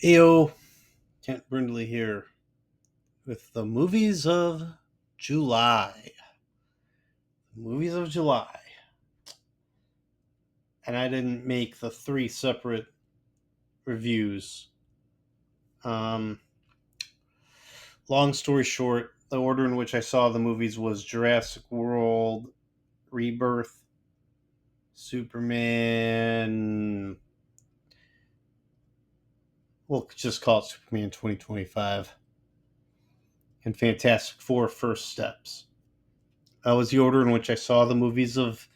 Ayo, Kent Brindley here with the movies of July. Movies of July. And I didn't make the three separate reviews. Um, Long story short, the order in which I saw the movies was Jurassic World, Rebirth, Superman. We'll just call it Superman 2025, and Fantastic Four First Steps. That was the order in which I saw the movies of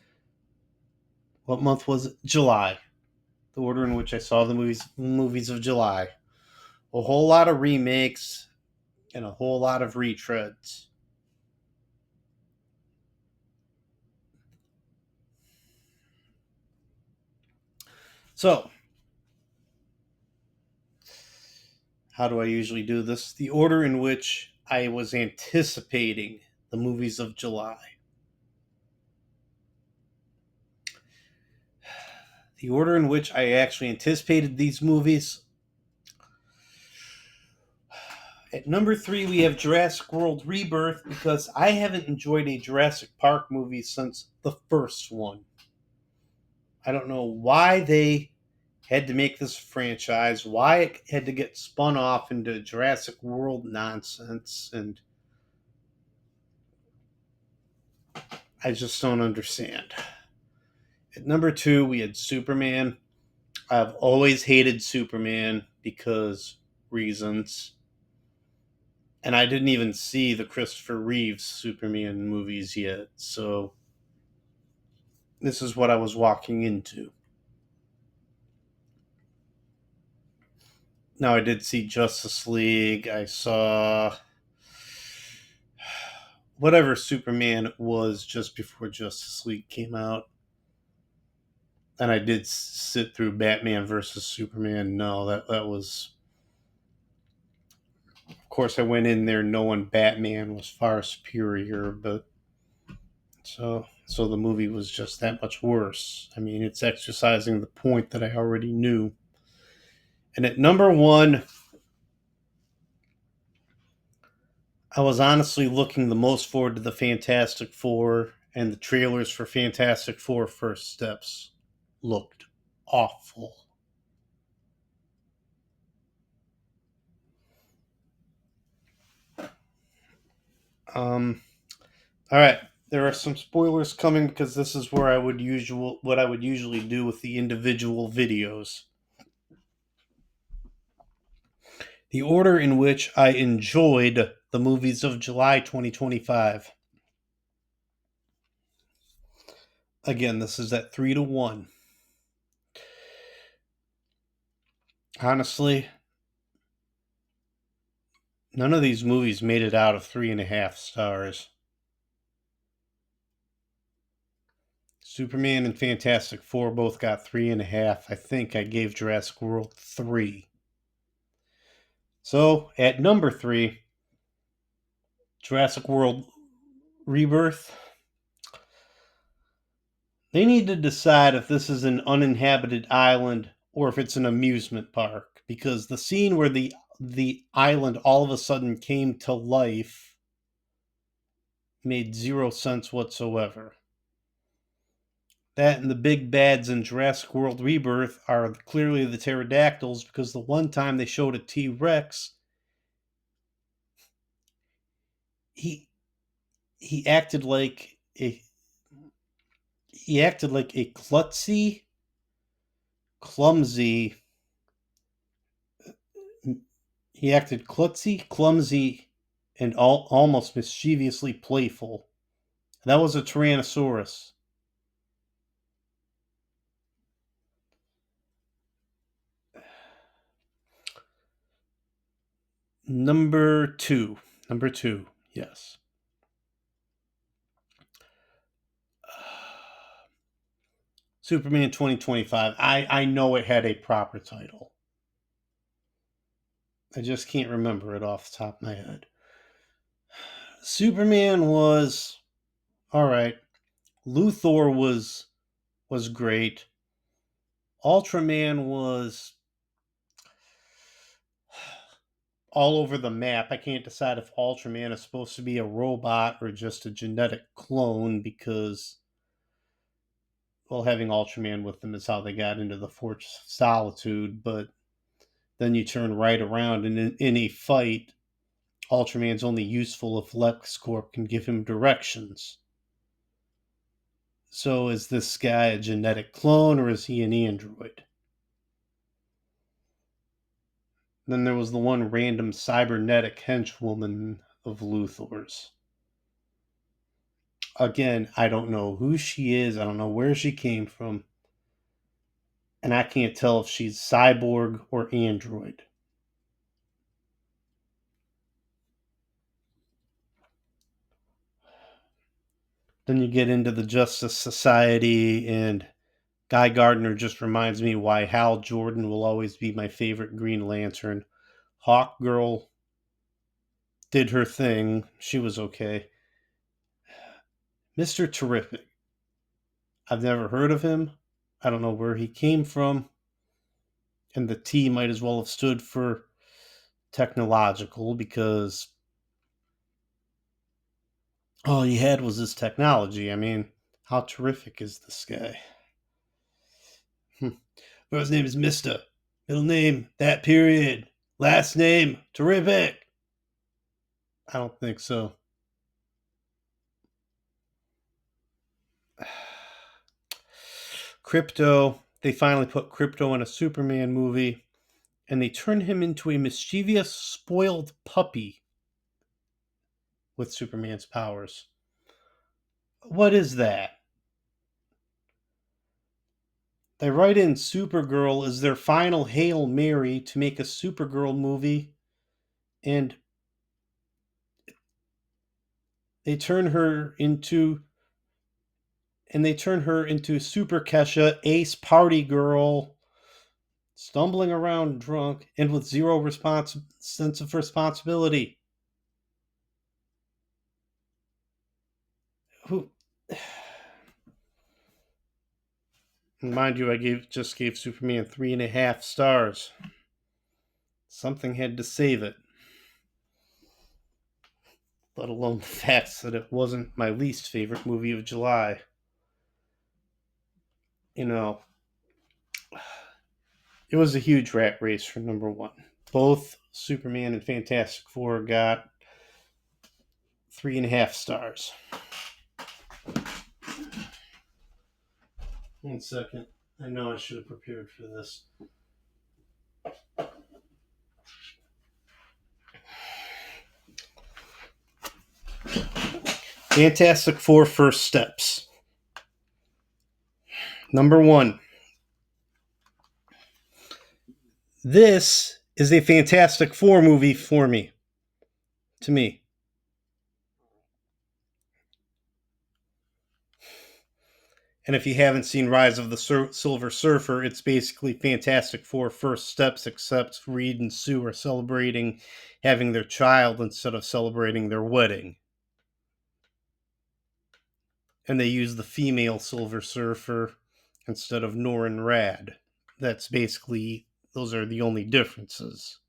what month was it? July. The order in which I saw the movies of July. A whole lot of remakes and a whole lot of retreads. So, how do I usually do this? The order in which I was anticipating the movies of July. The order in which I actually anticipated these movies. At number 3, we have Jurassic World Rebirth because I haven't enjoyed a Jurassic Park movie since the first one. I don't know why they had to make this franchise, why it had to get spun off into Jurassic World nonsense, and I just don't understand. At number 2, we had Superman. I've always hated Superman because reasons. And I didn't even see the Christopher Reeves Superman movies yet, so this is what I was walking into. Now, I did see Justice League. I saw whatever Superman was just before Justice League came out. And I did sit through Batman versus Superman. No, that was, of course, I went in there knowing Batman was far superior, but so the movie was just that much worse. I mean, it's exercising the point that I already knew. And at number 1, I was honestly looking the most forward to the Fantastic Four, and the trailers for Fantastic Four First Steps looked awful. Um, all right, there are some spoilers coming because this is where what I would usually do with the individual videos. The order in which I enjoyed the movies of July 2025. Again, this is at 3-1. Honestly, none of these movies made it out of 3.5 stars. Superman and Fantastic Four both got 3.5. I think I gave Jurassic World 3. So at number 3, Jurassic World Rebirth. They need to decide if this is an uninhabited island or if it's an amusement park, because the scene where the island all of a sudden came to life made zero sense whatsoever. That and the big bads in Jurassic World Rebirth are clearly the pterodactyls, because the one time they showed a T-Rex, he he acted like a klutzy, clumsy. He acted klutzy, clumsy, and almost mischievously playful. That was a Tyrannosaurus. Number two. Number 2. Yes. Superman 2025. I know it had a proper title. I just can't remember it off the top of my head. Superman was all right. Luthor was great. Ultraman was all over the map. I can't decide if Ultraman is supposed to be a robot or just a genetic clone because, well, having Ultraman with them is how they got into the Fortress of Solitude. But then you turn right around and in a fight, Ultraman's only useful if LexCorp can give him directions. So is this guy a genetic clone or is he an android? Then there was the one random cybernetic henchwoman of Luthor's. Again, I don't know who she is. I don't know where she came from. And I can't tell if she's cyborg or android. Then you get into the Justice Society, and Guy Gardner just reminds me why Hal Jordan will always be my favorite Green Lantern. Hawk Girl did her thing. She was okay. Mr. Terrific. I've never heard of him. I don't know where he came from. And the T might as well have stood for technological because all he had was his technology. I mean, how terrific is this guy? Well, his name is Mister. Middle name, that period. Last name, terrific. I don't think so. Crypto. They finally put Crypto in a Superman movie, and they turned him into a mischievous, spoiled puppy with Superman's powers. What is that? They write in Supergirl as their final Hail Mary to make a Supergirl movie, and they turn her into Super Kesha, ace party girl, stumbling around drunk and with zero sense of responsibility. Who, mind you, just gave Superman 3.5 stars. Something had to save it. Let alone the fact that it wasn't my least favorite movie of July. You know, it was a huge rat race for number one. Both Superman and Fantastic Four got 3.5 stars. 1 second. I know I should have prepared for this. Fantastic Four First Steps. Number one. This is a Fantastic Four movie for me. To me. And if you haven't seen Rise of the Silver Surfer, it's basically Fantastic Four First Steps, except Reed and Sue are celebrating having their child instead of celebrating their wedding. And they use the female Silver Surfer instead of Norrin Rad. Those are the only differences.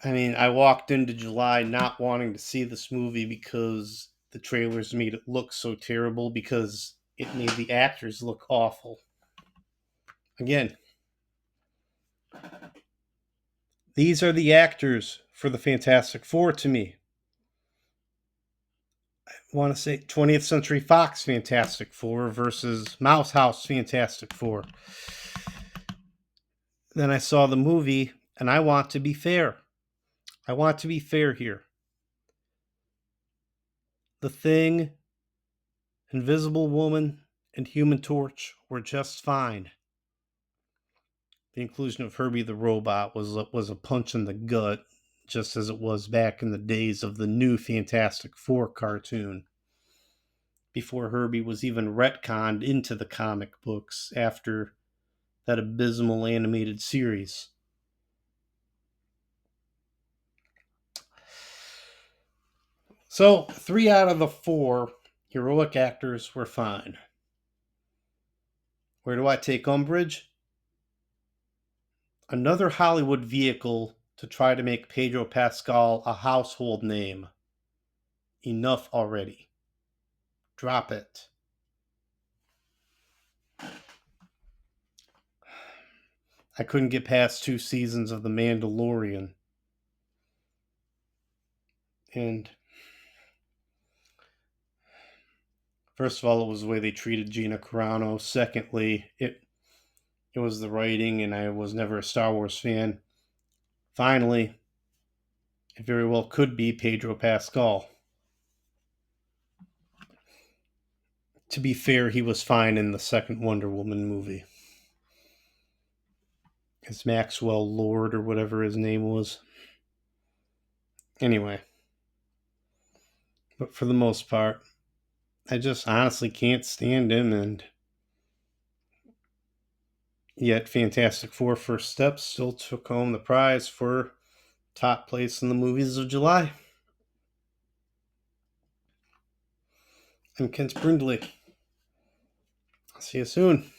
I mean, I walked into July not wanting to see this movie because the trailers made it look so terrible because it made the actors look awful. Again, these are the actors for the Fantastic Four to me. I want to say 20th Century Fox Fantastic Four versus Mouse House Fantastic Four. Then I saw the movie, and I want to be fair. I want to be fair here. The Thing, Invisible Woman, and Human Torch were just fine. The inclusion of Herbie the Robot was a punch in the gut, just as it was back in the days of the new Fantastic Four cartoon, before Herbie was even retconned into the comic books after that abysmal animated series. So, 3 out of the 4 heroic actors were fine. Where do I take umbrage? Another Hollywood vehicle to try to make Pedro Pascal a household name. Enough already. Drop it. I couldn't get past 2 seasons of The Mandalorian. And first of all, it was the way they treated Gina Carano. Secondly, it was the writing, and I was never a Star Wars fan. Finally, it very well could be Pedro Pascal. To be fair, he was fine in the second Wonder Woman movie. As Maxwell Lord or whatever his name was. Anyway. But for the most part, I just honestly can't stand him, and yet Fantastic Four First Steps still took home the prize for top place in the movies of July. I'm Kent Brindley. See you soon.